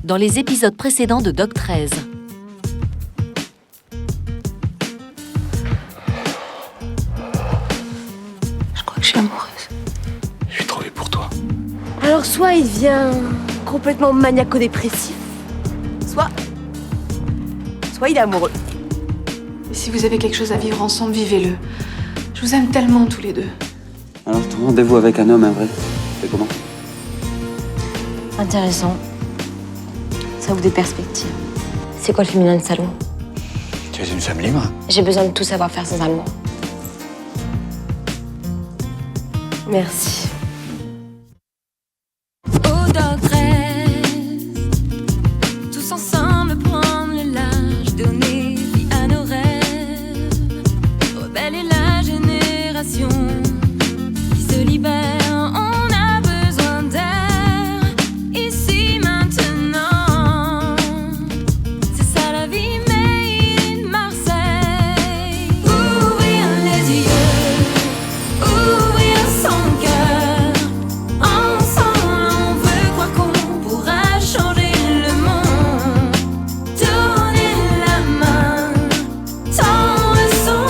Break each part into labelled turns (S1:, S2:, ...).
S1: dans les épisodes précédents de Doc 13.
S2: Je crois que je suis amoureuse.
S3: Je suis trouvé pour toi.
S2: Alors soit il devient complètement maniaco-dépressif, soit il est amoureux.
S4: Et si vous avez quelque chose à vivre ensemble, vivez-le. Je vous aime tellement tous les deux.
S5: Alors, ton rendez-vous avec un homme, un vrai, c'est comment?
S2: Intéressant. Ça ouvre des perspectives. C'est quoi le féminin de salon?
S5: Tu es une femme libre?
S2: J'ai besoin de tout savoir faire sans un mot. Merci.
S6: Au Doc 13, tous ensemble prendre le large, donner vie à nos rêves. Rebelle est la génération qui se libère. On a besoin d'air ici maintenant. C'est ça la vie made in Marseille. Ouvrir les yeux, ouvrir son cœur. Ensemble on veut croire qu'on pourra changer le monde. Donner la main, tendre son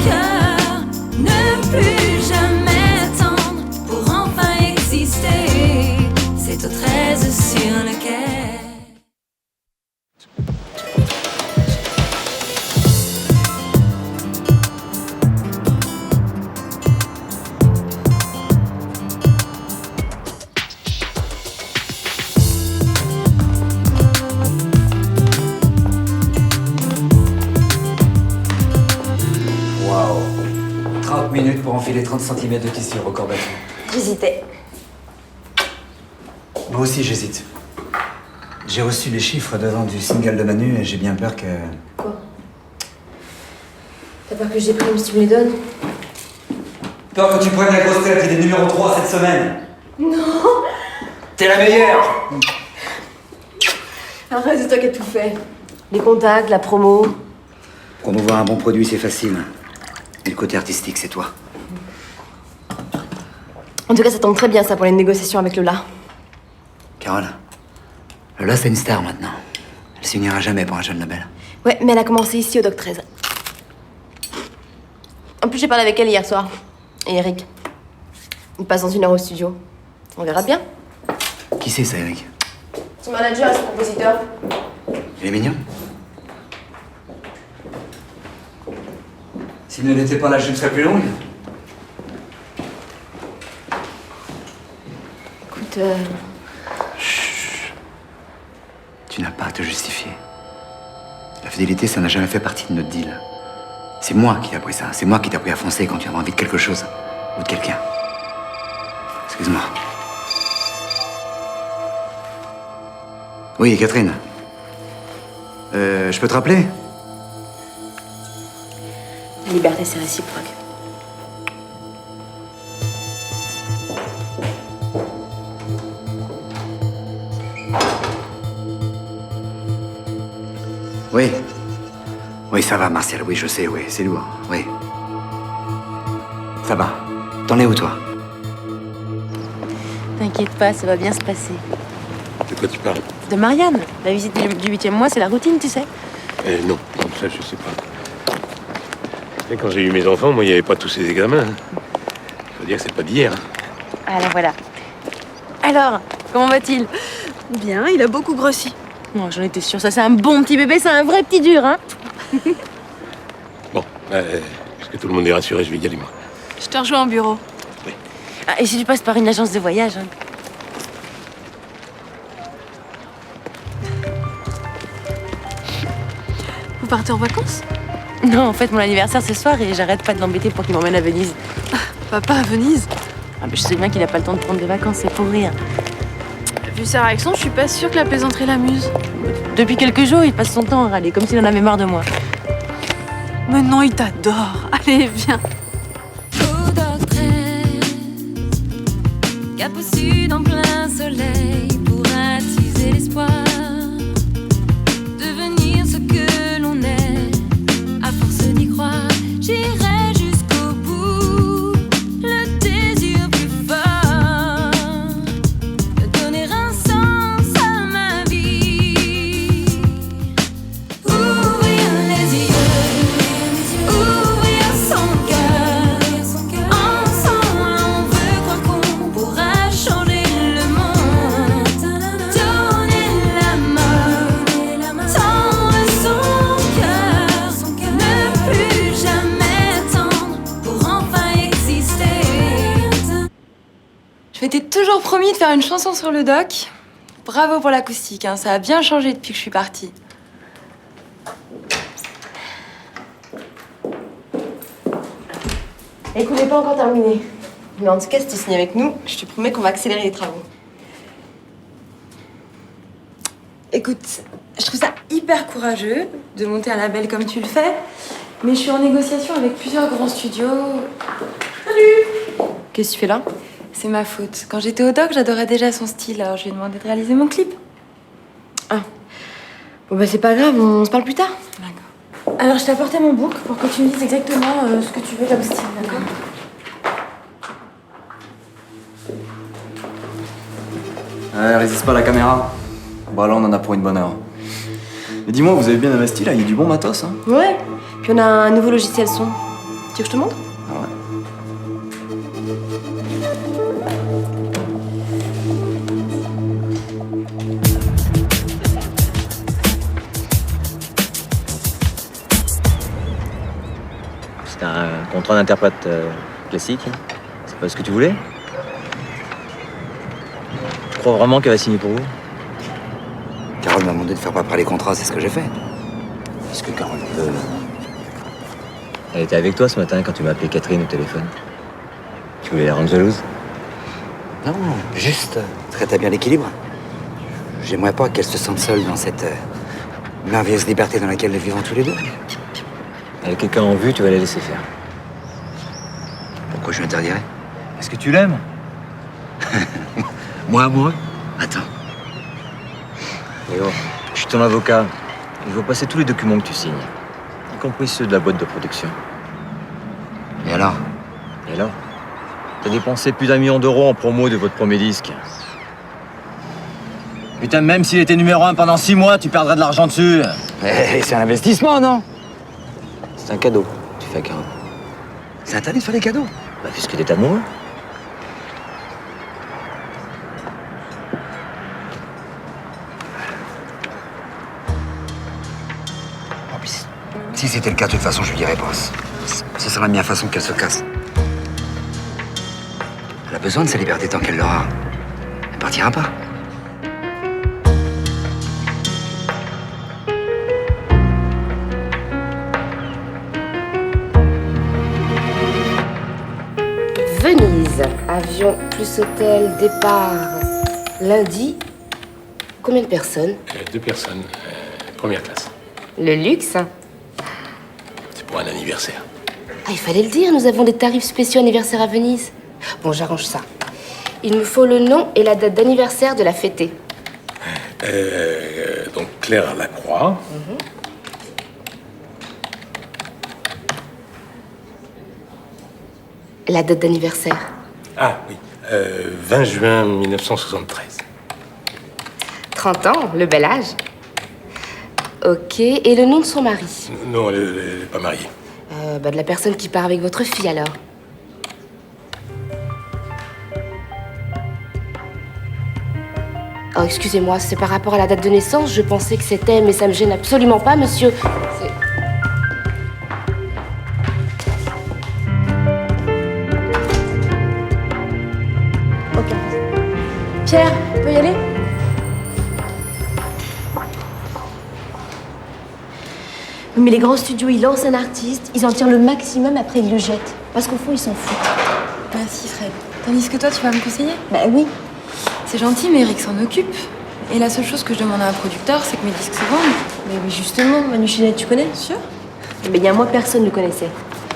S6: cœur. Ne plus jamais attendre pour enfin exister. C'est au 13 sur le quai.
S7: Waouh. 30 minutes pour enfiler 30 cm de tissu, record battu.
S2: J'hésitais.
S7: Moi aussi, j'hésite. J'ai reçu les chiffres de vente du single de Manu et j'ai bien peur que...
S2: Quoi? T'as peur que je déprime si tu me les donnes?
S7: Peur que tu prennes la grosse tête, il est numéro 3 cette semaine. Non. T'es la meilleure.
S2: Arrête, c'est toi qui as tout fait. Les contacts, la promo.
S7: Promouvoir un bon produit, c'est facile. Et le côté artistique, c'est toi.
S2: En tout cas, ça tombe très bien ça pour les négociations avec Lola.
S7: Carole, Lola, c'est une star maintenant. Elle signera jamais pour un jeune label.
S2: Ouais, mais elle a commencé ici au Doc 13. En plus, j'ai parlé avec elle hier soir. Et Eric. Il passe dans 1 heure au studio. On verra bien.
S7: Qui c'est ça, Eric?
S2: Son manager et son compositeur.
S7: Il est mignon. S'il ne l'était pas, la chute serait plus longue.
S2: Écoute,
S7: Tu n'as pas à te justifier. La fidélité, ça n'a jamais fait partie de notre deal. C'est moi qui t'ai appris ça. C'est moi qui t'ai appris à foncer quand tu avais envie de quelque chose. Ou de quelqu'un. Excuse-moi. Oui, Catherine. Je peux te rappeler?
S2: la liberté, c'est réciproque.
S7: Oui. Oui, ça va, Martial. Oui, je sais, oui. C'est lourd. Oui. Ça va. T'en es où, toi?
S8: T'inquiète pas, ça va bien se passer.
S3: De quoi tu parles?
S8: De Marianne. La visite du 8e mois, c'est la routine, tu sais.
S3: Non, comme ça, je sais pas. Et quand j'ai eu mes enfants, moi, il n'y avait pas tous ces examens. Faut dire que c'est pas d'hier.
S8: Ah, là, voilà. Alors, comment va-t-il?
S4: Bien, il a beaucoup grossi.
S8: Non, j'en étais sûre. Ça, c'est un bon petit bébé, c'est un vrai petit dur, hein.
S3: Bon, puisque tout le monde est rassuré, je vais y aller, moi.
S4: Je te rejoins au bureau.
S8: Ah, et si tu passes par une agence de voyage, hein.
S4: Vous partez en vacances?
S8: Non, en fait, mon anniversaire, c'est ce soir et j'arrête pas de l'embêter pour qu'il m'emmène à Venise.
S4: Papa à Venise?
S8: Ah, mais je sais bien qu'il a pas le temps de prendre des vacances, c'est pour rire.
S4: Vu sa réaction, je suis pas sûre que la plaisanterie l'amuse.
S8: Depuis quelques jours, il passe son temps à râler, comme s'il en avait marre de moi.
S4: Mais non, il t'adore. Allez, viens.
S6: Au Doc 13, cap au sud en plein soleil pour attiser l'espoir. Devenir ce que l'on est, à force d'y croire, j'irai jusqu'au bout. Le désir plus fort de donner un sens à ma vie.
S8: toujours promis de faire une chanson sur le doc. Bravo pour l'acoustique, hein, ça a bien changé depuis que je suis partie.
S2: Écoute, j'ai pas encore terminé. Mais en tout cas, si tu signes avec nous, je te promets qu'on va accélérer les travaux.
S8: Écoute, je trouve ça hyper courageux de monter un label comme tu le fais, mais je suis en négociation avec plusieurs grands studios.
S2: Qu'est-ce que tu fais là?
S8: C'est ma faute. Quand j'étais au doc, j'adorais déjà son style, alors je lui ai demandé de réaliser mon clip.
S2: Bon bah c'est pas grave, on se parle plus tard.
S8: D'accord. Alors je t'ai apporté mon book pour que tu me dises exactement ce que tu veux comme style, d'accord?
S9: Ouais, résiste pas à la caméra. Bah là, on en a pour une bonne heure. Mais dis-moi, vous avez bien investi là, il y a du bon matos, hein?
S2: Ouais. Puis on a un nouveau logiciel son. Tu veux que je te montre?
S9: Ah ouais.
S10: C'est un contrat d'interprète classique. C'est pas ce que tu voulais? Tu crois vraiment qu'elle va signer pour vous?
S7: Carole m'a demandé de faire préparer les contrats, c'est ce que j'ai fait. Est-ce que Carole peut...
S10: Elle était avec toi ce matin quand tu m'as appelé Catherine au téléphone. Tu voulais la rendre jalouse?
S7: Non, juste traite à bien l'équilibre. J'aimerais pas qu'elle se sente seule dans cette merveilleuse liberté dans laquelle nous vivons tous les deux.
S10: Avec quelqu'un en vue, tu vas la laisser faire.
S7: Pourquoi je lui interdirais?
S10: Est-ce que tu l'aimes?
S7: Moi, amoureux? Attends.
S10: Léo, je suis ton avocat. Il faut passer tous les documents que tu signes, y compris ceux de la boîte de production.
S7: Et alors?
S10: Et alors? T'as dépensé plus d'1 million d'euros en promo de votre premier disque. Putain, même s'il était numéro 1 pendant 6 mois, tu perdrais de l'argent dessus.
S7: C'est un investissement, non?
S10: C'est un cadeau, tu fais à Carole.
S7: C'est interdit de faire des cadeaux.
S10: Bah, puisque t'es amoureux.
S7: En plus, si c'était le cas, de toute façon, je lui dirais pas. Ce sera la meilleure façon qu'elle se casse. Elle a besoin de sa liberté tant qu'elle l'aura. Elle partira pas.
S2: Venise, avion plus hôtel, départ lundi. Combien de personnes?
S3: 2 personnes, première classe.
S2: Le luxe?
S3: C'est pour un anniversaire.
S2: Ah, il fallait le dire, nous avons des tarifs spéciaux anniversaire à Venise. Bon, j'arrange ça. Il me faut le nom et la date d'anniversaire de la fêtée.
S3: Donc Claire Lacroix.
S2: La date d'anniversaire.
S3: Ah oui, 20 juin 1973.
S2: 30 ans, le bel âge. Ok, et le nom de son mari?
S3: Non, elle n'est pas mariée.
S2: De la personne qui part avec votre fille, alors. Oh, excusez-moi, c'est par rapport à la date de naissance. Je pensais que c'était, mais ça me gêne absolument pas, monsieur. C'est... Ok. Pierre, on peut y aller? Mais les grands studios, ils lancent un artiste, ils en tirent le maximum, après ils le jettent. Parce qu'au fond, ils s'en foutent.
S8: Merci Fred. Tandis que toi, tu vas me conseiller?
S2: Bah oui.
S8: C'est gentil, mais Eric s'en occupe. Et la seule chose que je demande à un producteur, c'est que mes disques se vendent.
S2: Mais justement, Manu Chedid, tu connais?
S8: Sûr?
S2: Mais il y a un mois, personne ne le connaissait.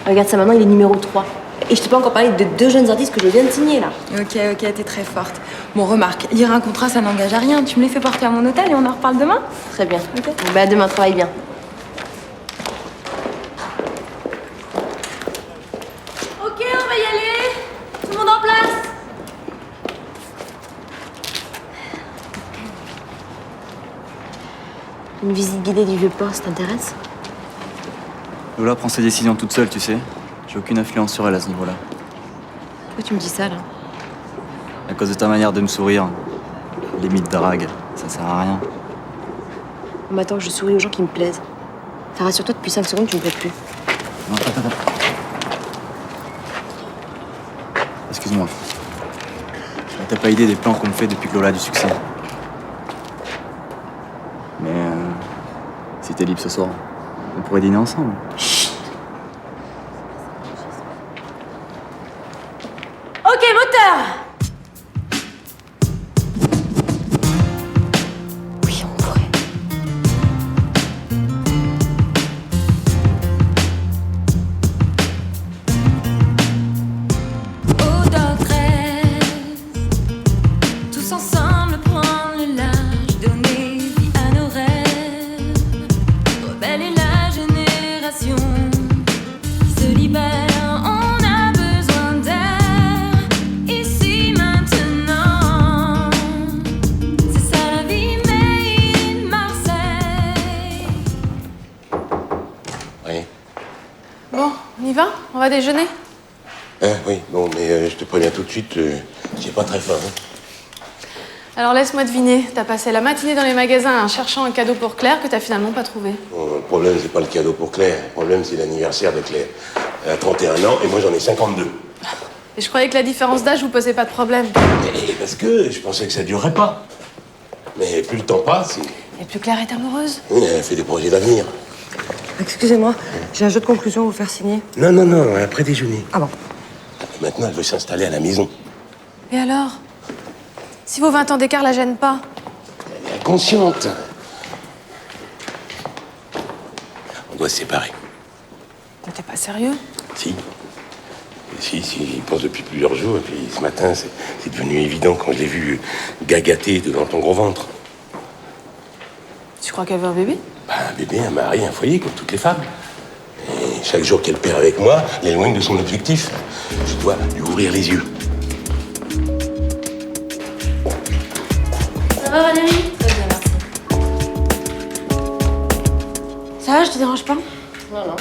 S2: Regarde ça maintenant, il est numéro 3. Et je t'ai pas encore parlé de 2 jeunes artistes que je viens de signer, là.
S8: Ok, t'es très forte. Bon, remarque, lire un contrat, ça n'engage à rien. Tu me les fais porter à mon hôtel et on en reparle demain?
S2: Très bien.
S8: Ok.
S2: Bon, bah à demain, travaille bien.
S6: Ok, on va y aller. Tout le monde en place.
S2: Une visite guidée du Vieux-Port, ça t'intéresse?
S9: Lola prend ses décisions toute seule, tu sais. J'ai aucune influence sur elle à ce niveau-là.
S2: Pourquoi tu me dis ça, là?
S9: À cause de ta manière de me sourire. Limite drague, ça sert à rien.
S2: Mais attends, je souris aux gens qui me plaisent. Enfin, rassure-toi, depuis 5 secondes, tu me plais plus.
S9: Non, attends. Excuse-moi. T'as pas idée des plans qu'on me fait depuis que Lola a du succès. Mais si t'es libre ce soir, on pourrait dîner ensemble.
S8: Ok, moteur!
S2: Oui, on pourrait.
S6: Au Doc 13, tous ensemble prendre le large, donner vie à nos rêves. Rebelle est la génération qui se libère. On a besoin d'air ici maintenant. C'est ça la vie, made in Marseille.
S3: Oui.
S4: Bon, on y va? On va déjeuner?
S3: Oui, bon, mais je te préviens tout de suite, j'ai pas très faim. Hein.
S4: Alors laisse-moi deviner, t'as passé la matinée dans les magasins en cherchant un cadeau pour Claire que t'as finalement pas trouvé.
S3: Bon, le problème, c'est pas le cadeau pour Claire. Le problème, c'est l'anniversaire de Claire. Elle a 31 ans et moi, j'en ai 52.
S4: Et je croyais que la différence d'âge vous posait pas de problème.
S3: Et parce que je pensais que ça durerait pas. Mais plus le temps passe,
S4: Et plus Claire est amoureuse.
S3: elle fait des projets d'avenir.
S11: Excusez-moi, j'ai un jeu de conclusion à vous faire signer.
S3: Non, après déjeuner.
S11: Ah bon?
S3: Maintenant, elle veut s'installer à la maison.
S4: Et alors? Si vos 20 ans d'écart la gênent pas,
S3: Elle est inconsciente. On doit se séparer.
S4: mais t'es pas sérieux?
S3: Si, j'y pense depuis plusieurs jours. Et puis ce matin, c'est devenu évident quand je l'ai vu gagater devant ton gros ventre.
S4: Tu crois qu'elle veut un bébé?
S3: Bah, un bébé, un mari, un foyer, comme toutes les femmes. Et chaque jour qu'elle perd avec moi, l'éloigne de son objectif. Je dois lui ouvrir les yeux.
S2: Ça va, Valérie?
S8: Très bien, merci. Ça va, je te dérange pas?
S2: Non.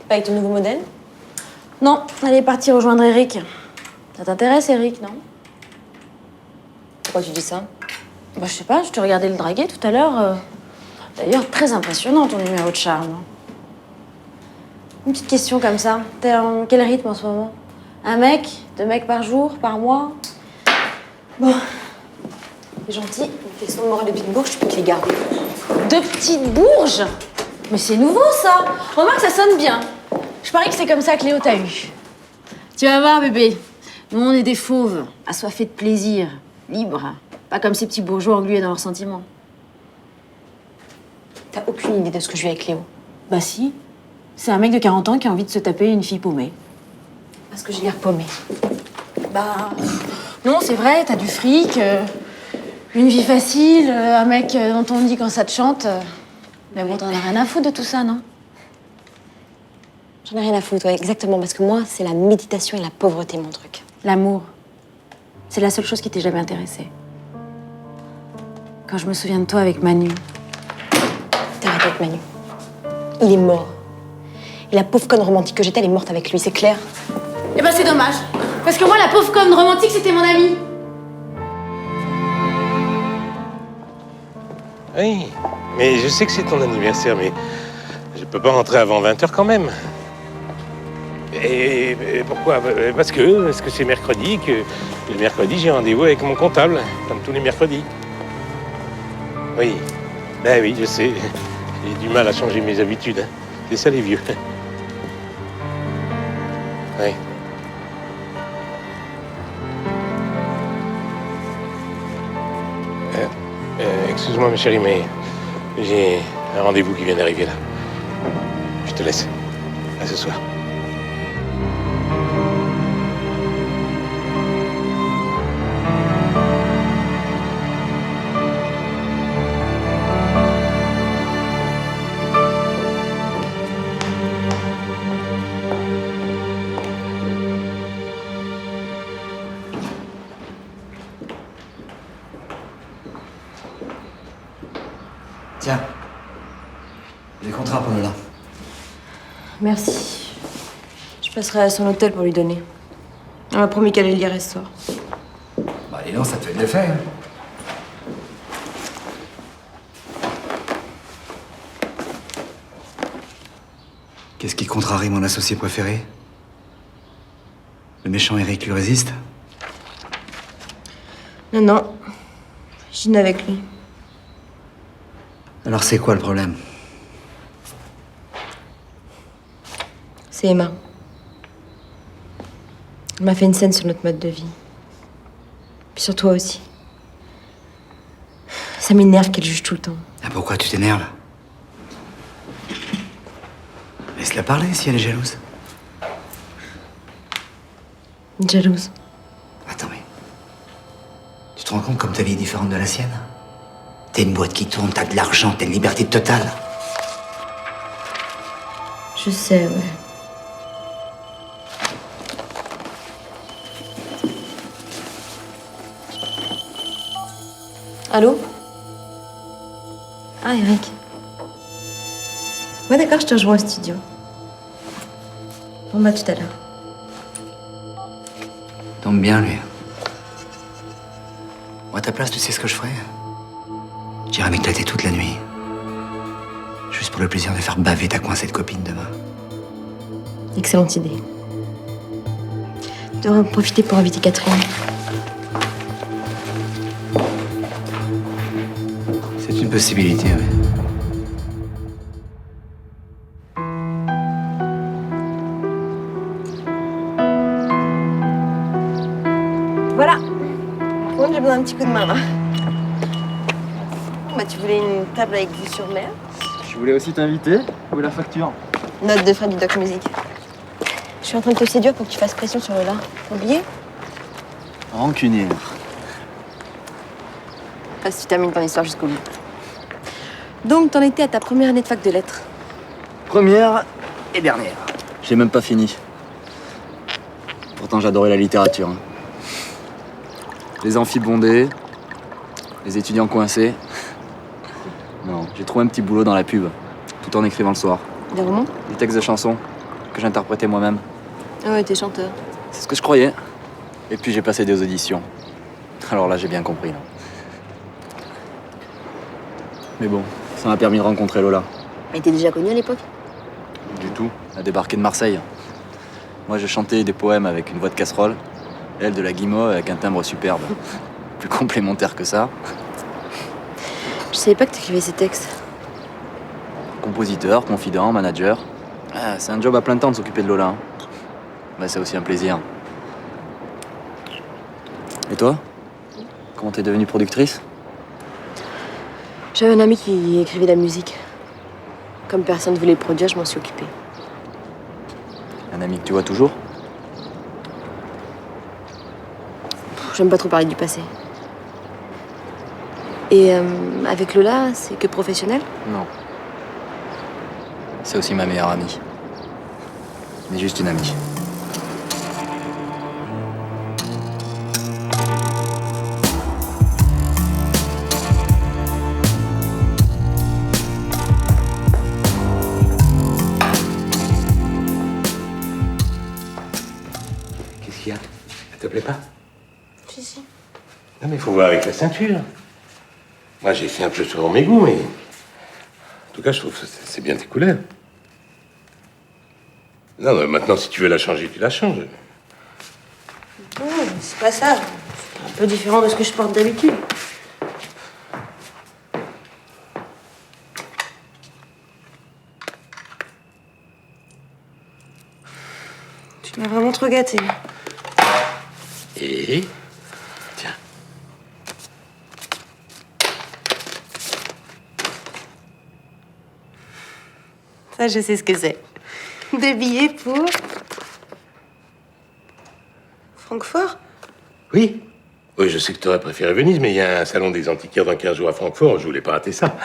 S8: Pas avec ton nouveau modèle? Non, elle est partie rejoindre Eric. Ça t'intéresse, Eric, non? Pourquoi tu dis ça? Bah, je sais pas, je te regardais le draguer tout à l'heure. D'ailleurs, très impressionnant ton numéro de charme. Une petite question comme ça. T'es en quel rythme en ce moment? Un mec? 2 mecs par jour? Par mois? Bon. C'est gentil, mais tes sons de morale de petites bourges, tu peux te les garder. 2 petites bourges? Mais c'est nouveau, ça! Remarque, ça sonne bien. Je parie que c'est comme ça que Léo t'a eu. Tu vas voir, bébé. Nous, on est des fauves, assoiffés de plaisir, libres. Pas comme ces petits bourgeois englués dans leurs sentiments. T'as aucune idée de ce que je vis avec Léo? Bah si. C'est un mec de 40 ans qui a envie de se taper une fille paumée. Parce que j'ai l'air paumée. Bah... Non, c'est vrai, t'as du fric, une vie facile, un mec dont on dit quand ça te chante. Mais bon, t'en as rien à foutre de tout ça, non?
S2: J'en ai rien à foutre, ouais, exactement, parce que moi, c'est la méditation et la pauvreté, mon truc.
S8: L'amour, c'est la seule chose qui t'ait jamais intéressée. Quand je me souviens de toi avec Manu.
S2: T'arrêtes avec Manu. Il est mort. Et la pauvre conne romantique que j'étais, elle est morte avec lui, c'est clair?
S8: Eh ben c'est dommage, parce que moi, la pauvre conne romantique, c'était mon amie.
S3: Oui, mais je sais que c'est ton anniversaire, mais je peux pas rentrer avant 20h quand même. Et pourquoi? Parce que c'est mercredi, que le mercredi, j'ai rendez-vous avec mon comptable, comme tous les mercredis. Oui, ben oui, je sais. J'ai du mal à changer mes habitudes. Hein. C'est ça, les vieux. Oui. Excuse-moi, ma chérie, mais j'ai un rendez-vous qui vient d'arriver là. Je te laisse. À ce soir.
S7: Tiens. Des contrats pour Lola.
S8: Merci. Je passerai à son hôtel pour lui donner. On m'a promis qu'elle allait lire ce soir.
S7: Bah, dis donc, ça te fait de l'effet. Hein. Qu'est-ce qui contrarie mon associé préféré? Le méchant Eric lui résiste?
S11: Non, non. Je dîne avec lui.
S7: Alors c'est quoi le problème?
S11: C'est Emma. Elle m'a fait une scène sur notre mode de vie. Puis sur toi aussi. Ça m'énerve qu'elle juge tout le temps.
S7: Ah, pourquoi tu t'énerves? Laisse-la parler si elle est jalouse.
S11: Jalouse.
S7: Attends, mais... Tu te rends compte comme ta vie est différente de la sienne? T'as une boîte qui tourne, t'as de l'argent, t'as une liberté totale.
S11: Je sais, ouais. Allô? Ah, Eric. Ouais, d'accord, je te rejoins au studio. Bon, bah, tout à l'heure.
S7: Tombe bien, lui. Moi, à ta place, tu sais ce que je ferais? J'irais m'éclater toute la nuit. Juste pour le plaisir de faire baver ta coincée de copine demain.
S11: Excellente idée. Tu devrais en profiter pour inviter Catherine.
S7: C'est une possibilité, oui.
S11: Voilà. Par contre, j'ai besoin d'un petit coup de main, là. Bah, tu voulais une table avec vue sur mer?
S9: Je voulais aussi t'inviter. Où est la facture?
S11: Note de frais du Doc Music. Je suis en train de te séduire pour que tu fasses pression sur Lola. Oublié?
S9: Rancunière.
S11: Pas si tu termines ton histoire jusqu'au bout. Donc, t'en étais à ta première année de fac de lettres.
S9: Première et dernière. J'ai même pas fini. Pourtant, j'adorais la littérature. Hein. Les amphis bondés, les étudiants coincés. Non, j'ai trouvé un petit boulot dans la pub, tout en écrivant le soir.
S11: Des romans?
S9: Des textes de chansons que j'interprétais moi-même.
S11: Ah ouais, t'es chanteur.
S9: C'est ce que je croyais. Et puis j'ai passé des auditions. Alors là, j'ai bien compris. Là. Mais bon, ça m'a permis de rencontrer Lola.
S11: Elle était déjà connue à l'époque?
S9: Du tout. Elle a débarqué de Marseille. Moi, je chantais des poèmes avec une voix de casserole. Elle, de la guimauve avec un timbre superbe. Plus complémentaire que ça.
S11: Je savais pas que t'écrivais ces textes.
S9: Compositeur, confident, manager. Ah, c'est un job à plein temps de s'occuper de Lola. Hein. Bah, c'est aussi un plaisir. Et toi? Comment t'es devenue productrice?
S11: J'avais un ami qui écrivait de la musique. Comme personne ne voulait le produire, je m'en suis occupée.
S9: Un ami que tu vois toujours?
S11: J'aime pas trop parler du passé. Et avec Lola, c'est que professionnel?
S9: Non. C'est aussi ma meilleure amie. Mais juste une amie.
S3: Qu'est-ce qu'il y a? Ça te plaît pas?
S11: Si.
S3: Non, mais il faut voir avec la ceinture. Moi, j'ai fait un peu selon mes goûts, mais... En tout cas, je trouve que c'est bien tes couleurs. Non, mais maintenant, si tu veux la changer, tu la changes.
S11: Non, c'est pas ça. C'est un peu différent de ce que je porte d'habitude. Tu m'as vraiment trop gâtée.
S3: Et... Tiens.
S11: Ça, je sais ce que c'est. Des billets pour... Francfort?
S3: Oui. Oui, je sais que tu aurais préféré Venise, mais il y a un salon des antiquaires dans 15 jours à Francfort. Je voulais pas rater ça.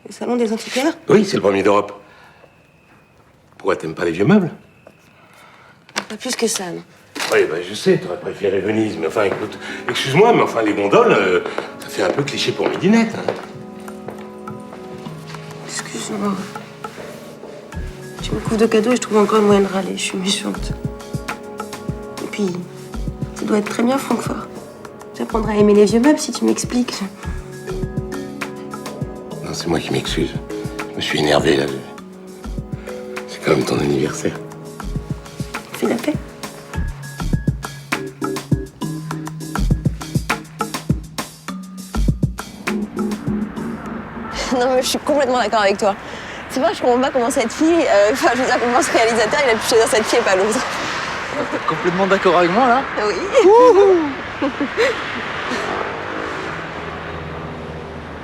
S11: Le salon des antiquaires?
S3: Oui, c'est le premier d'Europe. Pourquoi t'aimes pas les vieux meubles?
S11: Pas plus que ça, non.
S3: Oui, bah, je sais, t'aurais préféré Venise, mais enfin, écoute, excuse-moi, mais enfin, les gondoles, ça fait un peu cliché pour midinette. Hein.
S11: Excuse-moi. Tu me couvres de cadeaux et je trouve encore le moyen de râler. Je suis méchante. Et puis, ça doit être très bien, Francfort. J'apprendrai à aimer les vieux meubles si tu m'expliques.
S3: Non, c'est moi qui m'excuse. Je me suis énervé, là. C'est quand même ton anniversaire.
S11: Fais la paix. Non, mais je suis complètement d'accord avec toi. C'est vrai, je comprends pas comment cette fille, enfin, je veux dire, comment ce réalisateur, il a pu choisir cette fille et pas l'autre.
S9: T'es complètement d'accord avec moi, là?
S11: Oui.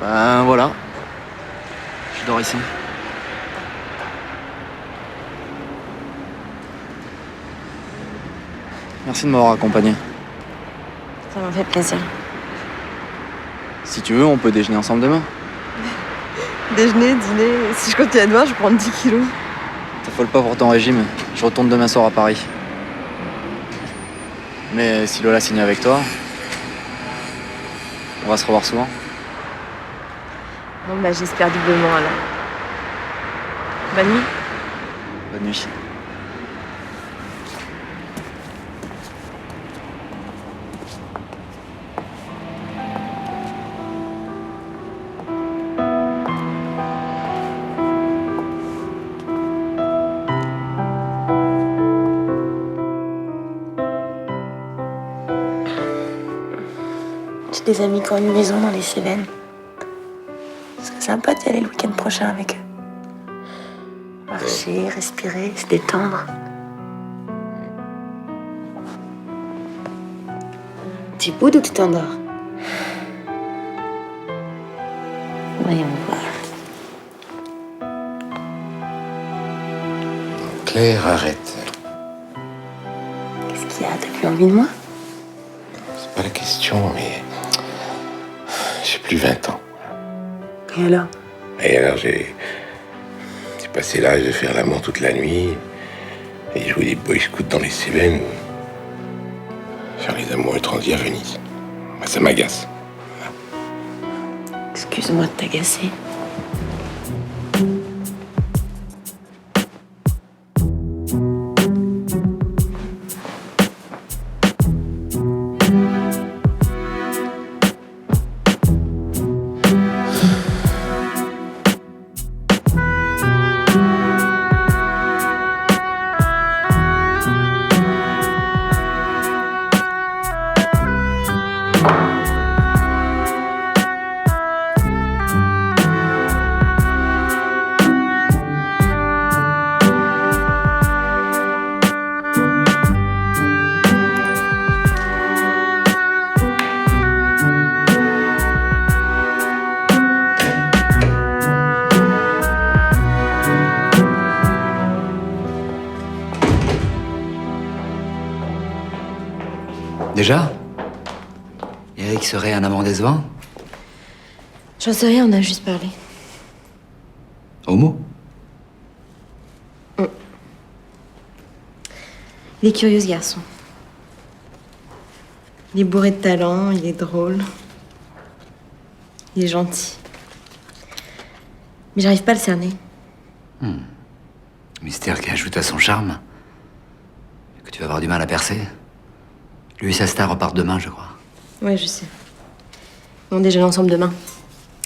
S9: Ben voilà. Je dors ici. Merci de m'avoir accompagné.
S11: Ça m'a fait plaisir.
S9: Si tu veux, on peut déjeuner ensemble demain.
S11: Déjeuner, dîner, si je continue à demain, je vais prendre 10 kilos.
S9: T'affole pas pour ton régime. Je retourne demain soir à Paris. Mais si Lola signe avec toi, on va se revoir souvent.
S11: Bon, bah, j'espère doublement alors. Bonne nuit.
S9: Bonne nuit.
S11: J'ai des amis qui ont une maison dans les Cévennes. Ce serait sympa d'y aller le week-end prochain avec eux. Marcher, respirer, se détendre. Tu boudes ou tu t'endors? Voyons voir.
S3: Claire, arrête.
S11: Qu'est-ce qu'il y a? T'as plus envie de moi?
S3: C'est pas la question, mais... J'ai plus 20 ans.
S11: Et alors?
S3: Et alors, j'ai passé l'âge de faire l'amour toute la nuit et jouer des boy scouts dans les Cévennes ou faire les amours étrangers à Venise. Bah, ça m'agace.
S11: Excuse-moi de t'agacer.
S7: Déjà? Eric serait un amant décevant?
S8: J'en sais rien, on a juste parlé.
S7: Homo?
S8: Il est curieux, ce garçon. Il est bourré de talent, il est drôle. Il est gentil. Mais j'arrive pas à le cerner.
S7: Mystère qui ajoute à son charme. Que tu vas avoir du mal à percer. Lui et sa star repartent demain, je crois.
S8: Ouais, je sais. On déjeune ensemble demain.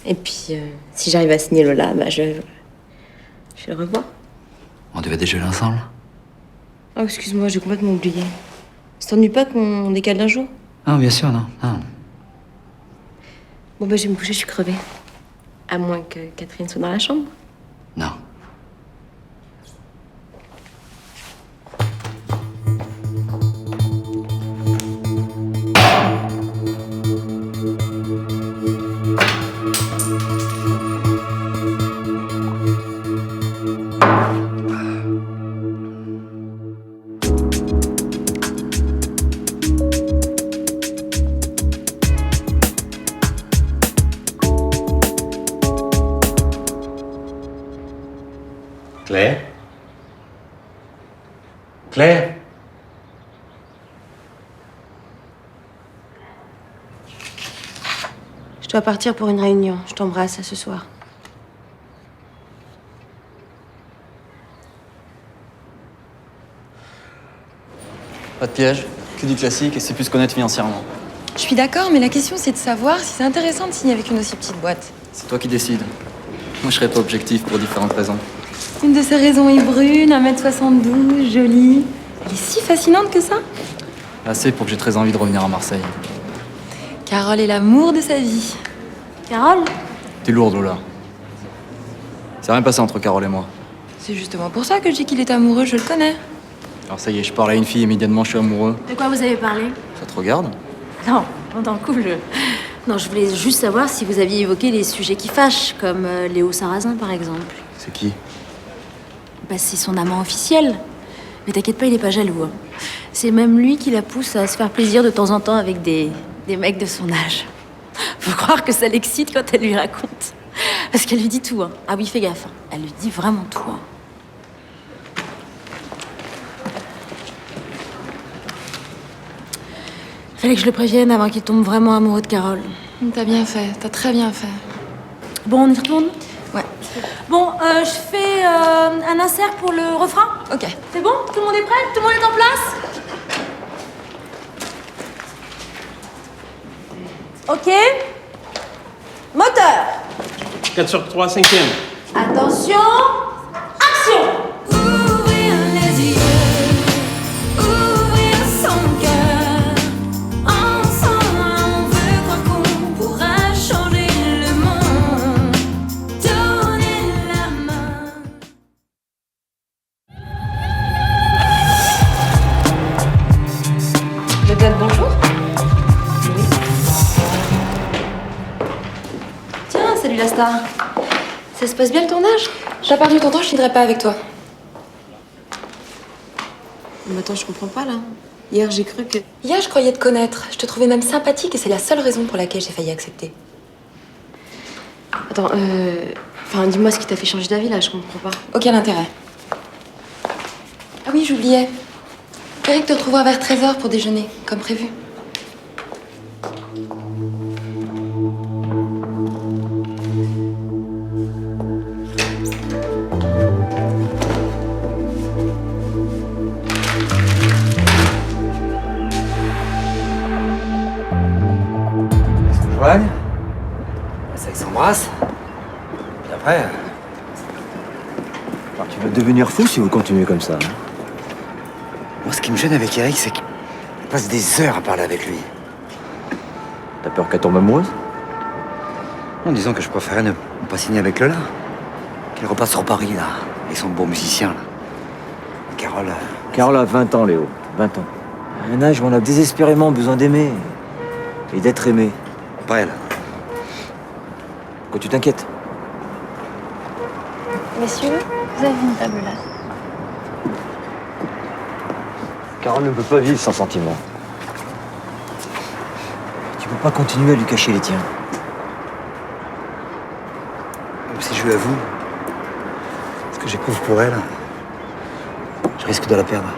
S8: Et puis, si j'arrive à signer Lola, bah je vais le revoir.
S7: On devait déjeuner ensemble?
S8: Oh, excuse-moi, j'ai complètement oublié. Ça t'ennuie pas qu'on décale d'un jour?
S7: Ah, bien sûr, non. Non.
S8: Bon, bah, je vais me coucher, je suis crevée. À moins que Catherine soit dans la chambre.
S7: Non.
S3: Claire? Claire?
S11: Je dois partir pour une réunion. Je t'embrasse, à ce soir.
S9: Pas de piège, que du classique et c'est plus se connaître financièrement.
S12: Je suis d'accord, mais la question c'est de savoir si c'est intéressant de signer avec une aussi petite boîte.
S9: C'est toi qui décides. Moi, je serais pas objectif pour différentes raisons.
S12: Une de ces raisons est brune, 1m72, jolie. Elle est si fascinante que ça.
S9: Assez pour que j'ai très envie de revenir à Marseille.
S12: Carole est l'amour de sa vie.
S8: Carole?
S9: T'es lourde, Lola. C'est rien passé entre Carole et moi.
S12: C'est justement pour ça que je dis qu'il est amoureux, je le connais.
S9: Alors ça y est, je parle à une fille, immédiatement je suis amoureux.
S8: De quoi vous avez parlé?
S9: Ça te regarde?
S8: Non, dans le couple, non, je voulais juste savoir si vous aviez évoqué les sujets qui fâchent, comme Léo Sarrazin, par exemple.
S9: C'est qui?
S8: Bah, c'est son amant officiel. Mais t'inquiète pas, il est pas jaloux. Hein. C'est même lui qui la pousse à se faire plaisir de temps en temps avec des mecs de son âge. Faut croire que ça l'excite quand elle lui raconte. Parce qu'elle lui dit tout. Hein. Ah oui, fais gaffe. Hein. Elle lui dit vraiment tout. Hein. Fallait que je le prévienne avant qu'il tombe vraiment amoureux de Carole.
S12: T'as bien fait, t'as très bien fait.
S8: Bon, on y retourne?
S12: Ouais.
S8: Bon, je fais un insert pour le refrain.
S12: Ok.
S8: C'est bon? Tout le monde est prêt? Tout le monde est en place? Ok. Moteur.
S3: 4 sur 3, 5e.
S8: Attention. Action.
S6: Ouvrir les yeux, ouvrir son cœur. Ensemble, on veut croire qu'on pourra changer le monde. Donner la main.
S12: Le date, bonjour.
S11: Tiens, salut la star. Ça se passe bien le tournage?
S12: T'as perdu ton temps, je finirai pas avec toi.
S11: Mais attends, je comprends pas là. Hier, j'ai cru que.
S12: Hier, je croyais te connaître. Je te trouvais même sympathique et c'est la seule raison pour laquelle j'ai failli accepter.
S11: Attends, Enfin, dis-moi ce qui t'a fait changer d'avis là, je comprends pas.
S12: Aucun intérêt. Ah oui, j'oubliais. Eric te retrouvera vers 13h pour déjeuner, comme prévu.
S7: Joigne. Ça, ils s'embrassent. Puis après.
S10: Tu vas devenir fou si vous continuez comme ça. Hein.
S7: Moi, ce qui me gêne avec Eric, c'est qu'il passe des heures à parler avec lui.
S10: T'as peur qu'elle tombe amoureuse?
S7: En disant que je préférais ne pas signer avec Lola. Qu'elle repasse sur Paris, là. Et son beau musicien, là. Carole.
S10: Carole a 20 ans, Léo. 20 ans. Un âge où on a désespérément besoin d'aimer. Et d'être aimé.
S7: Pas elle.
S10: Pourquoi tu t'inquiètes?
S8: Messieurs, vous avez une table là.
S10: Carole ne peut pas vivre sans sentiments. Tu peux pas continuer à lui cacher les tiens.
S7: Même si je lui avoue ce que j'éprouve pour elle, je risque de la perdre.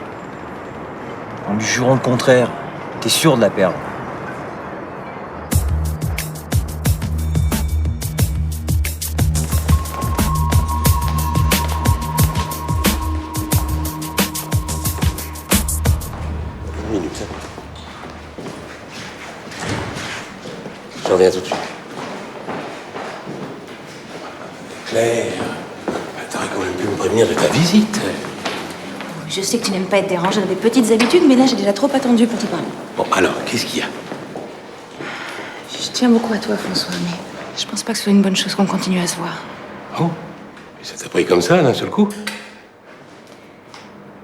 S10: En lui jurant le contraire, t'es sûr de la perdre.
S3: Une minute. Je reviens tout de suite. Claire, t'aurais quand même pu me prévenir de ta visite.
S8: Je sais que tu n'aimes pas être dérangée dans des petites habitudes, mais là, j'ai déjà trop attendu pour te parler.
S3: Bon, alors, qu'est-ce qu'il y a?
S8: Je tiens beaucoup à toi, François, mais je pense pas que ce soit une bonne chose qu'on continue à se voir.
S3: Oh, mais ça t'a pris comme ça, d'un seul coup?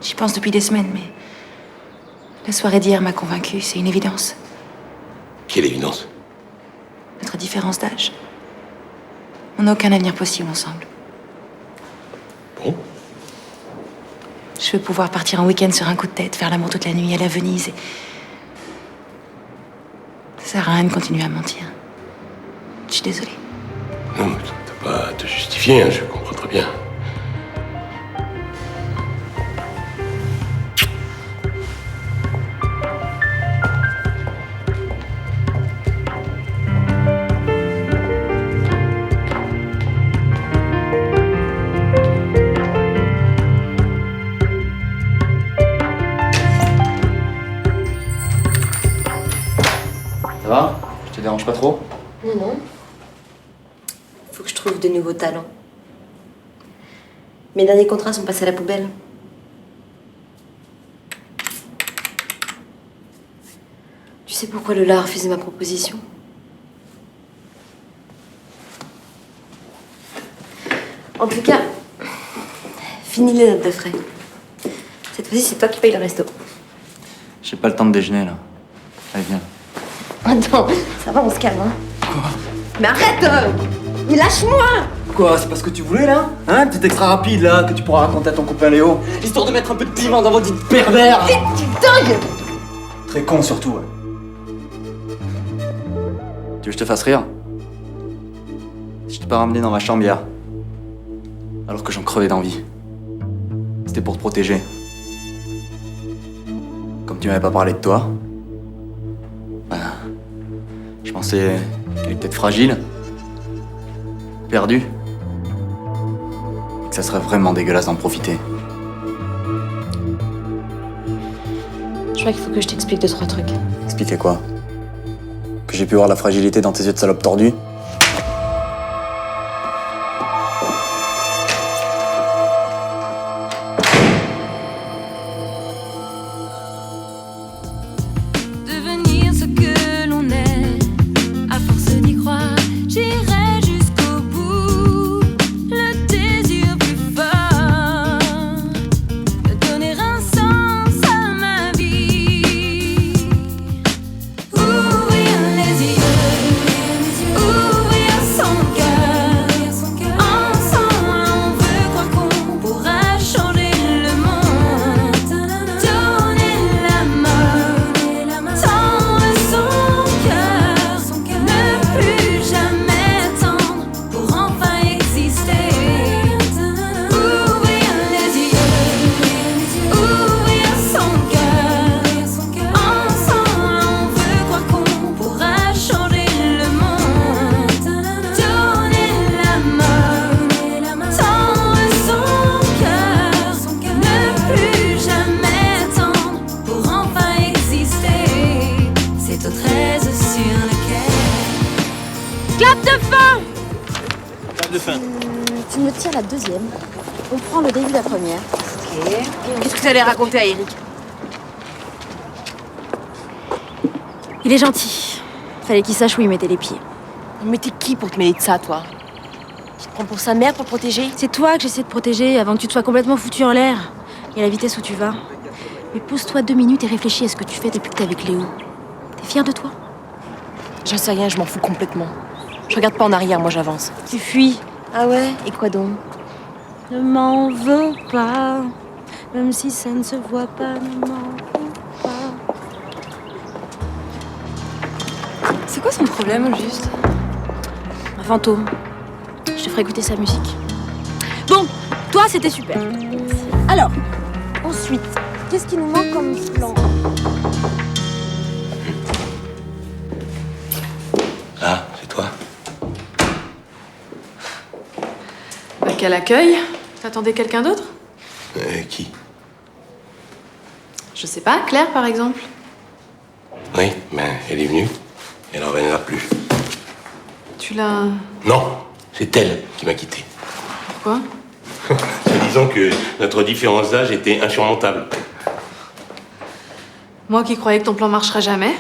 S8: J'y pense depuis des semaines, mais la soirée d'hier m'a convaincue, c'est une évidence.
S3: Quelle évidence?
S8: Notre différence d'âge. On n'a aucun avenir possible ensemble.
S3: Bon.
S8: Je veux pouvoir partir en week-end sur un coup de tête, faire l'amour toute la nuit, aller à Venise et... Ça sert à rien de continuer à mentir. Je suis désolée.
S3: Non, mais t'as pas à te justifier, hein, je comprends très bien.
S9: Ça va? Je te dérange pas trop?
S11: Non, non. Faut que je trouve de nouveaux talents. Mes derniers contrats sont passés à la poubelle. Tu sais pourquoi Lola a refusé ma proposition?
S12: En tout cas, fini les notes de frais. Cette fois-ci, c'est toi qui paye le resto.
S9: J'ai pas le temps de déjeuner, là. Allez, viens.
S12: Attends, ça va, on se calme, hein. Quoi? Mais arrête Mais lâche-moi!
S9: Quoi, c'est pas ce que tu voulais, là? Hein, petit extra rapide, là, que tu pourras raconter à ton copain Léo. Histoire de mettre un peu de piment dans votre vie de pervers.
S12: T'es dingue!
S9: Très con, surtout, ouais. Tu veux que je te fasse rire? Je t'ai pas ramené dans ma chambre hier. Alors que j'en crevais d'envie. C'était pour te protéger. Comme tu m'avais pas parlé de toi, ben, je pensais qu'elle est peut-être fragile, perdue, et que ça serait vraiment dégueulasse d'en profiter.
S8: Je crois qu'il faut que je t'explique 2-3 trucs.
S9: Expliquer quoi? Que j'ai pu voir la fragilité dans tes yeux de salope tordue?
S6: Devenir ce que l'on est, à force d'y croire, j'irai jusqu'au bout. Le désir plus fort de donner un sens à ma vie. Ouvrir les yeux, ouvrir son cœur. Ensemble, on veut croire qu'on pourra changer le monde. Donner la main, tendre son cœur, ne plus jamais attendre pour enfin exister. Ouvrir les yeux, ouvrir son cœur. Ensemble, on veut croire qu'on pourra changer le monde. Donner la main, tendre son cœur, ne plus jamais attendre pour enfin exister. C'est au 13 sur le quai.
S8: Clap de fin!
S3: Pas de fin.
S8: Tu me tires la deuxième. On prend le début de la première.
S2: Ok. Qu'est-ce que tu allais raconter à Eric?
S8: Il est gentil. Fallait qu'il sache où il mettait les pieds.
S2: Mais t'es qui pour te mêler de ça, toi? Tu te prends pour sa mère pour le protéger?
S8: C'est toi que j'essaie de protéger avant que tu te sois complètement foutu en l'air. Et à la vitesse où tu vas. Mais pose-toi 2 minutes et réfléchis à ce que tu fais depuis que t'es avec Léo. T'es fier de toi?
S2: J'en sais rien, je m'en fous complètement. Je regarde pas en arrière, moi j'avance.
S8: Tu fuis.
S2: Ah ouais? Et quoi donc?
S8: Ne m'en veux pas. Même si ça ne se voit pas, ne m'en veux pas.
S12: C'est quoi son problème, au juste?
S8: Un fantôme. Je te ferai écouter sa musique. Bon, toi c'était super. Alors, ensuite, qu'est-ce qui nous manque comme plan?
S3: Ah, c'est toi?
S4: Bah, quel accueil. T'attendais quelqu'un d'autre?
S3: Qui?
S4: Je sais pas, Claire par exemple.
S3: Oui, ben, elle est venue. Elle en reviendra plus.
S4: Tu l'as...
S3: Non, c'est elle qui m'a quitté.
S4: Pourquoi?
S3: Disons que notre différence d'âge était insurmontable.
S4: Moi qui croyais que ton plan marcherait jamais.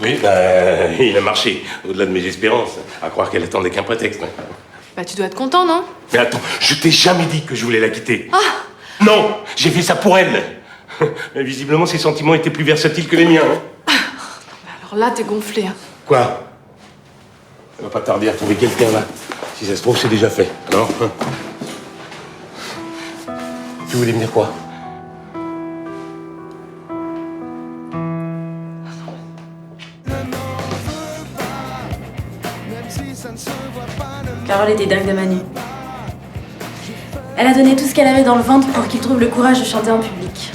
S3: Oui, ben, il a marché, au-delà de mes espérances. À croire qu'elle attendait qu'un prétexte.
S4: Bah tu dois être content, non?
S3: Mais attends, je t'ai jamais dit que je voulais la quitter.
S4: Ah!
S3: Non, j'ai fait ça pour elle. Mais visiblement, ses sentiments étaient plus versatiles que les miens. Hein.
S4: Alors là, t'es gonflé. Hein.
S3: Quoi? Elle va pas tarder à trouver quelqu'un, là. Si ça se trouve, c'est déjà fait. Alors hein. Tu voulais me dire quoi?
S8: Carole était dingue de Manu. Elle a donné tout ce qu'elle avait dans le ventre pour qu'il trouve le courage de chanter en public.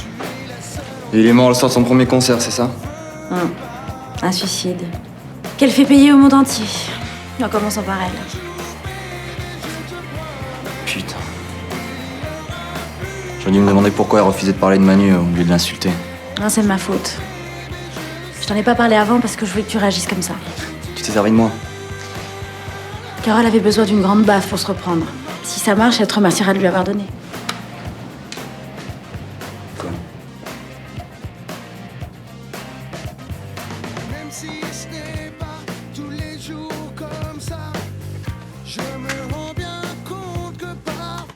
S9: Et il est mort le soir de son premier concert, c'est ça?
S8: Un suicide. Qu'elle fait payer au monde entier. En commençant par elle.
S9: Putain. J'aurais dû me demander pourquoi elle refusait de parler de Manu au lieu de l'insulter.
S8: Non, c'est de ma faute. Je t'en ai pas parlé avant parce que je voulais que tu réagisses comme ça.
S9: Tu t'es servi de moi.
S8: Carole avait besoin d'une grande baffe pour se reprendre. Si ça marche, elle te remerciera de lui avoir donné.
S9: Quoi?
S13: Même si ce n'est pas tous les jours comme ça, je me rends bien compte que parfois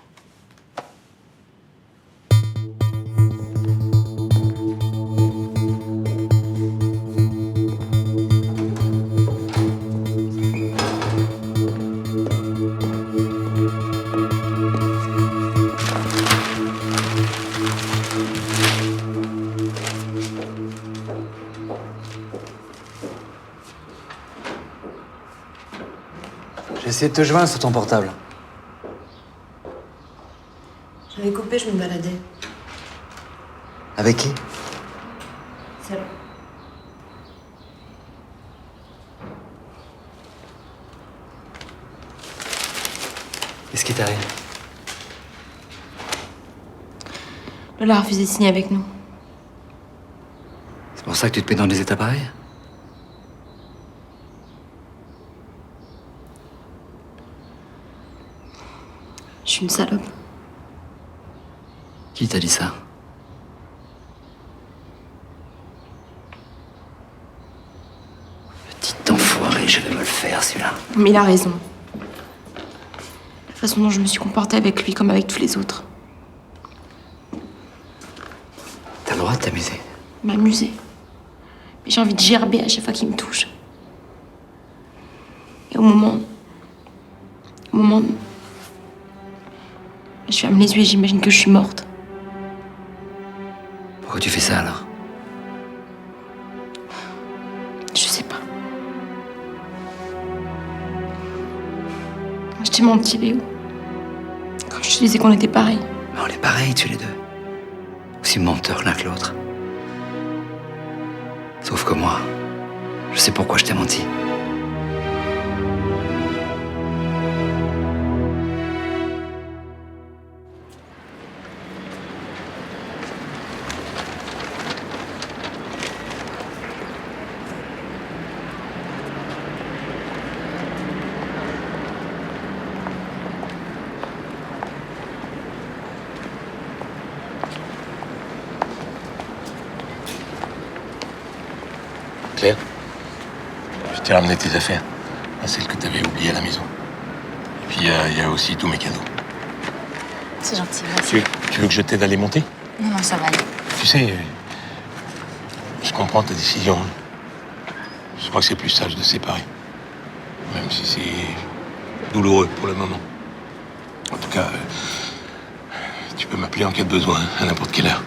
S5: J'ai essayé de te joindre sur ton portable.
S11: J'avais coupé, je me baladais.
S5: Avec qui?
S11: Seule.
S5: Qu'est-ce qui t'arrive?
S11: Lola a refusé de signer avec nous.
S7: C'est pour ça que tu te mets dans des états pareils?
S11: Je suis une salope.
S7: Qui t'a dit ça? Petit enfoiré, je vais me le faire, celui-là.
S11: Mais il a raison. La façon dont je me suis comportée avec lui comme avec tous les autres.
S7: T'as le droit de t'amuser.
S11: M'amuser. Mais j'ai envie de gerber à chaque fois qu'il me touche. Et au moment... Je ferme les yeux et j'imagine que je suis morte.
S7: Pourquoi tu fais ça, alors?
S11: Je sais pas. Je t'ai menti, Léo. Quand je te disais qu'on était pareils.
S7: Mais on est pareils, tous les deux. Aussi menteurs l'un que l'autre. Sauf que moi, je sais pourquoi je t'ai menti.
S3: Claire, je t'ai ramené tes affaires. Celles que t'avais oubliées à la maison. Et puis il y a aussi tous mes cadeaux.
S12: C'est gentil, merci.
S3: Tu veux que je t'aide à les monter?
S12: Non, ça va aller.
S3: Tu sais, je comprends ta décision. Je crois que c'est plus sage de séparer. Même si c'est douloureux pour le moment. En tout cas, tu peux m'appeler en cas de besoin, à n'importe quelle heure.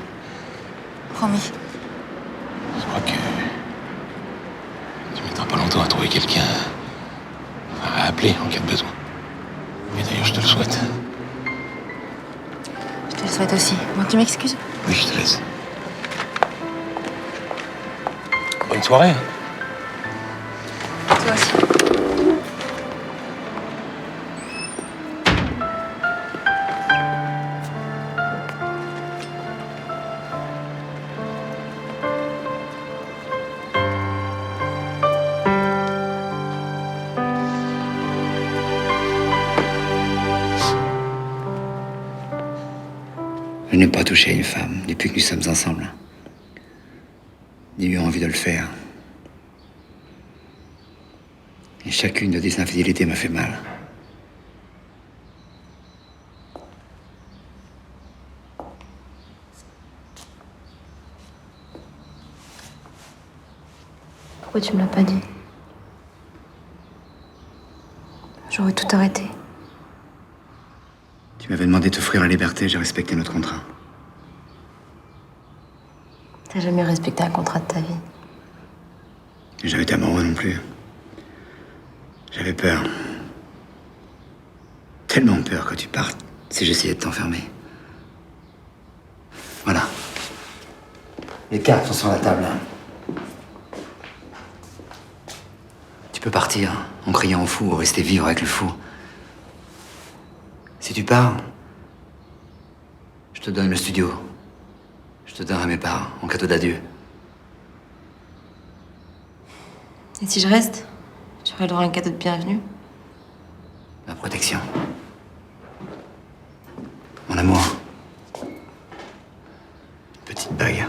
S12: Promis.
S3: Je crois que tu mettras pas longtemps à trouver quelqu'un à appeler en cas de besoin. Et d'ailleurs, je te le souhaite.
S12: Je te le souhaite aussi. Bon, tu m'excuses?
S3: Oui, je te laisse. Bonne soirée. Hein.
S12: Toi aussi.
S7: Je n'ai pas touché à une femme depuis que nous sommes ensemble. Ni eu envie de le faire. Et chacune de tes infidélités m'a fait mal.
S11: Pourquoi tu me l'as pas dit? J'aurais tout arrêté.
S7: Tu m'avais demandé de t'offrir la liberté, j'ai respecté notre contrat.
S11: T'as jamais respecté un contrat de ta vie.
S7: Et j'avais été amoureux non plus. J'avais peur. Tellement peur que tu partes si j'essayais de t'enfermer. Voilà. Les cartes sont sur la table. Tu peux partir en criant au fou ou rester vivre avec le fou. Si tu pars, je te donne le studio. Je te donnerai mes parts en cadeau d'adieu.
S11: Et si je reste, j'aurai le droit à un cadeau de bienvenue.
S7: Ma protection. Mon amour. Une petite bague.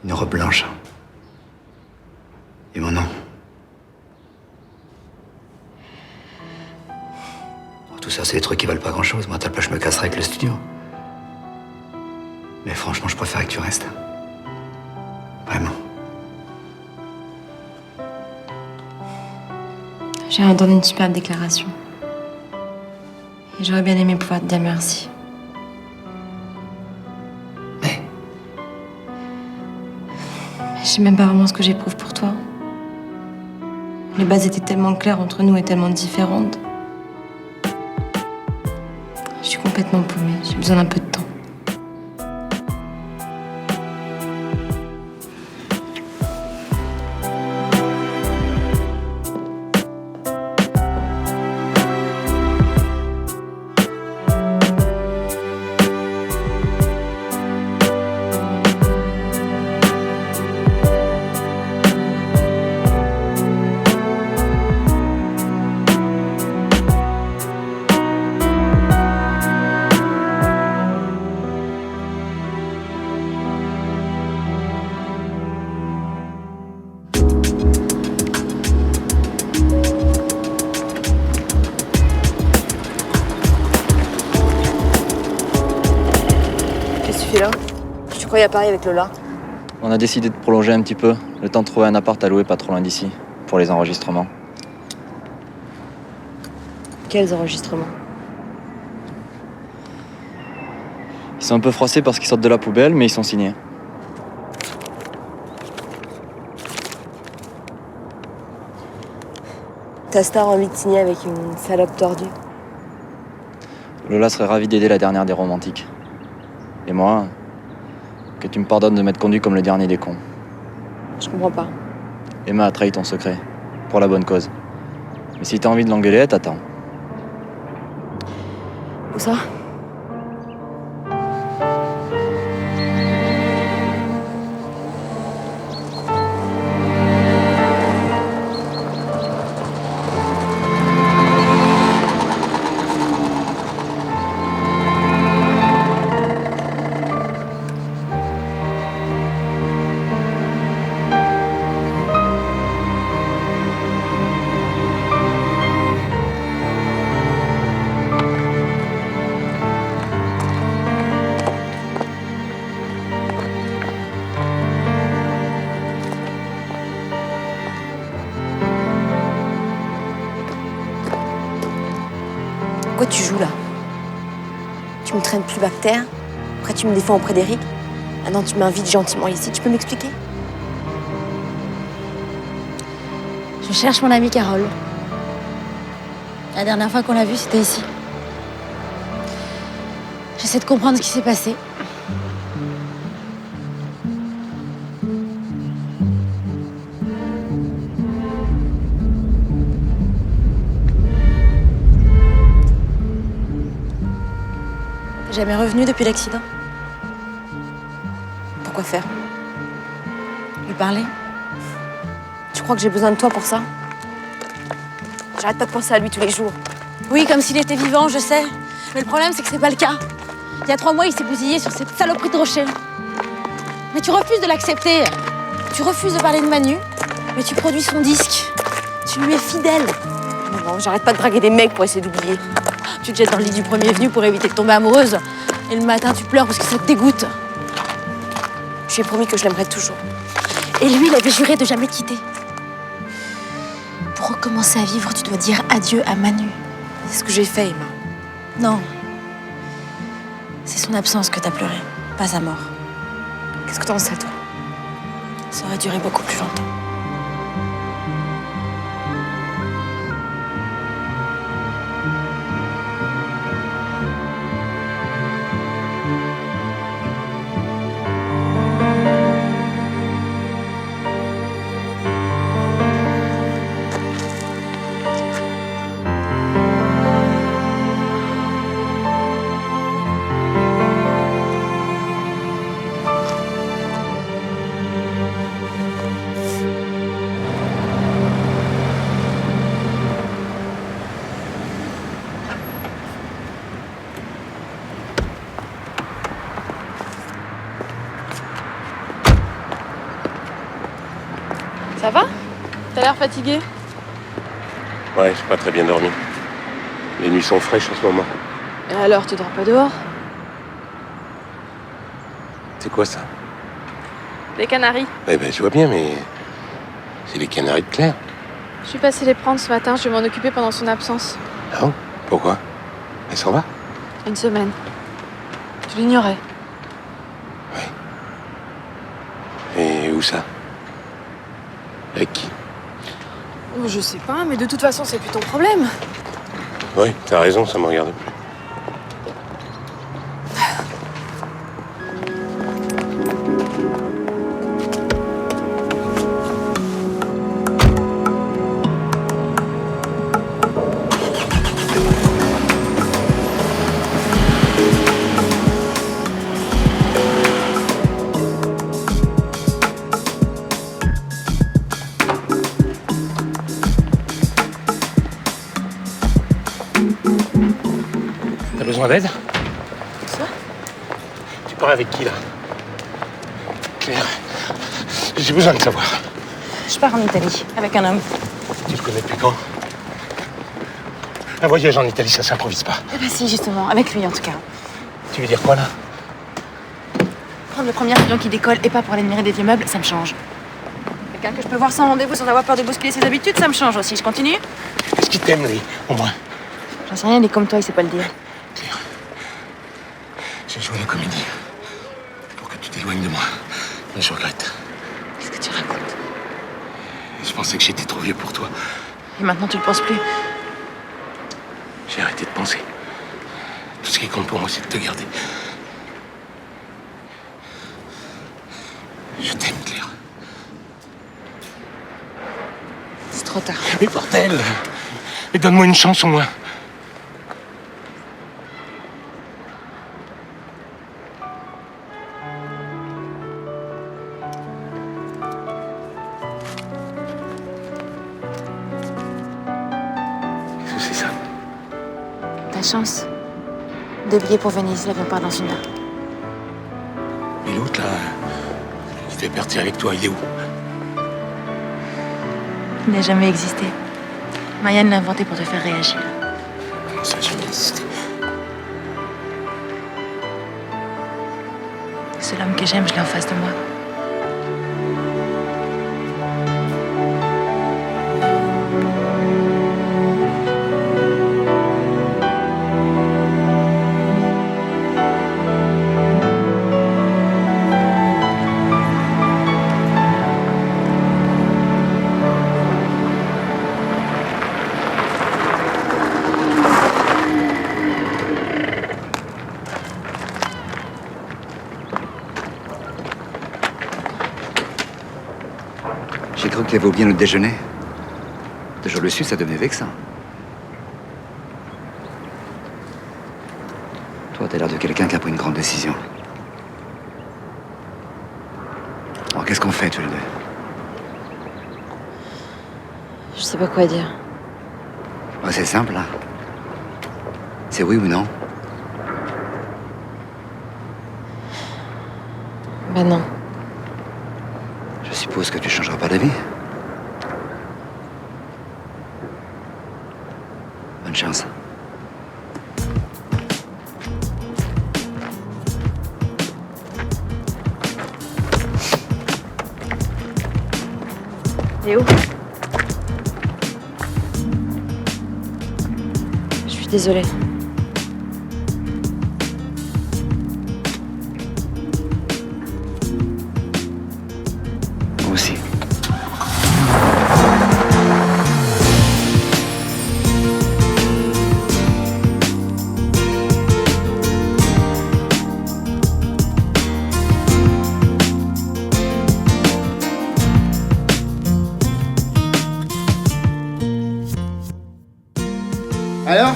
S7: Une robe blanche. Et mon nom. Tout ça, c'est des trucs qui valent pas grand-chose. Moi, t'as pas, je me casserai avec le studio. Mais franchement, je préfère que tu restes. Vraiment.
S11: J'ai entendu une superbe déclaration. Et j'aurais bien aimé pouvoir te dire merci.
S7: Mais
S11: je sais même pas vraiment ce que j'éprouve pour toi. Les bases étaient tellement claires entre nous et tellement différentes. Je suis complètement paumée, j'ai besoin d'un peu de temps.
S8: Là. Tu croyais à Paris avec Lola?
S9: On a décidé de prolonger un petit peu, le temps de trouver un appart à louer pas trop loin d'ici, pour les enregistrements.
S8: Quels enregistrements?
S9: Ils sont un peu froissés parce qu'ils sortent de la poubelle, mais ils sont signés.
S8: Ta star a envie de signer avec une salope tordue.
S9: Lola serait ravie d'aider la dernière des romantiques. Et moi, que tu me pardonnes de m'être conduit comme le dernier des cons.
S8: Je comprends pas.
S9: Emma a trahi ton secret, pour la bonne cause. Mais si t'as envie de l'engueuler, elle t'attend.
S8: Où ça? Pourquoi tu joues là? Tu me traînes plus bactère, après tu me défends auprès d'Eric. Maintenant tu m'invites gentiment ici, tu peux m'expliquer?
S14: Je cherche mon amie Carole. La dernière fois qu'on l'a vue, c'était ici. J'essaie de comprendre ce qui s'est passé. Jamais revenu depuis l'accident.
S8: Pourquoi faire?
S14: Lui parler.
S8: Tu crois que j'ai besoin de toi pour ça? J'arrête pas de penser à lui tous les jours.
S14: Oui, comme s'il était vivant, je sais. Mais le problème, c'est que c'est pas le cas. Il y a 3 mois, il s'est bousillé sur cette saloperie de rocher. Mais tu refuses de l'accepter. Tu refuses de parler de Manu, mais tu produis son disque. Tu lui es fidèle.
S8: Non, j'arrête pas de draguer des mecs pour essayer d'oublier.
S14: Tu te jettes dans le lit du premier venu pour éviter de tomber amoureuse. Et le matin, tu pleures parce que ça te dégoûte.
S8: Je lui ai promis que je l'aimerais toujours.
S14: Et lui, il avait juré de jamais te quitter. Pour recommencer à vivre, tu dois dire adieu à Manu.
S8: C'est ce que j'ai fait, Emma.
S14: Non. C'est son absence que t'as pleuré, pas sa mort.
S8: Qu'est-ce que t'en sais, toi?
S14: Ça aurait duré beaucoup plus longtemps.
S4: Ça va? T'as l'air fatigué?
S3: Ouais, j'ai pas très bien dormi. Les nuits sont fraîches en ce moment.
S4: Et alors, tu dors pas dehors?
S3: C'est quoi ça?
S4: Les canaris.
S3: Eh ben, je vois bien, mais c'est les canaris de Claire.
S4: Je suis passée les prendre ce matin, je vais m'en occuper pendant son absence.
S3: Ah bon? Pourquoi? Elle s'en va?
S4: 1 semaine. Tu l'ignorais.
S3: Et où ça? Avec qui?
S4: Je sais pas, mais de toute façon, c'est plus ton problème.
S3: Oui, t'as raison, ça me regarde plus. T'as besoin d'aide?
S14: Ça?
S3: Tu pars avec qui, là? Claire, j'ai besoin de savoir.
S14: Je pars en Italie, avec un homme.
S3: Tu le connais depuis quand? Un voyage en Italie, ça s'improvise pas.
S14: Eh ben si, justement, avec lui en tout cas.
S3: Tu veux dire quoi, là?
S14: Prendre le premier avion qui décolle et pas pour aller admirer des vieux meubles, ça me change. Quelqu'un que je peux voir sans rendez-vous, sans avoir peur de bousculer ses habitudes, ça me change aussi. Je continue?
S3: Est-ce qu'il t'aime, lui, au moins?
S14: J'en sais rien, il est comme toi, il sait pas le dire.
S3: Claire, j'ai joué la comédie pour que tu t'éloignes de moi. Mais je regrette.
S14: Qu'est-ce que tu racontes?
S3: Je pensais que j'étais trop vieux pour toi.
S14: Et maintenant, tu le penses plus?
S3: J'ai arrêté de penser. Tout ce qui compte pour moi, c'est de te garder. Je t'aime, Claire.
S14: C'est trop tard.
S3: Mais bordel! Mais donne-moi une chance au moins. Qu'est-ce que c'est ça?
S14: Ta chance. 2 billets pour Venise, l'avion part dans 1 heure.
S3: Et l'autre, là, qui fait partir avec toi, il est où?
S14: Il n'a jamais existé. Marianne l'a inventé pour te faire réagir.
S3: Comment ça, j'ai jamais existé?
S14: Le seul homme que j'aime, je l'ai en face de moi.
S7: J'ai cru que tu avais oublié notre déjeuner. 2 jours dessus, ça devenait vexant. Toi, t'as l'air de quelqu'un qui a pris une grande décision. Alors, qu'est-ce qu'on fait, tous les deux?
S8: Je sais pas quoi dire.
S7: Ouais, c'est simple, là. C'est oui ou non?
S8: Ben non.
S7: Je suppose que tu changeras pas d'avis. Bonne chance.
S8: Et où? Je suis désolée.
S7: Moi aussi.
S15: Alors?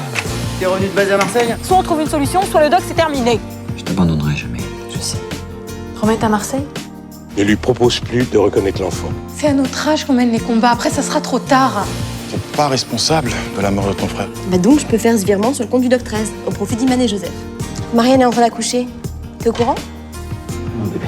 S15: T'es revenu de base à Marseille?
S14: Soit on trouve une solution, soit le doc, c'est terminé.
S10: Je t'abandonnerai jamais.
S14: Je sais. Remettre à Marseille?
S3: Ne lui propose plus de reconnaître l'enfant.
S12: C'est à notre âge qu'on mène les combats. Après, ça sera trop tard.
S16: T'es pas responsable de la mort de ton frère.
S2: Bah donc, je peux faire ce virement sur le compte du Doc 13, au profit d'Iman et Joseph. Marianne est en train d'accoucher. T'es au courant?
S10: Mon bébé.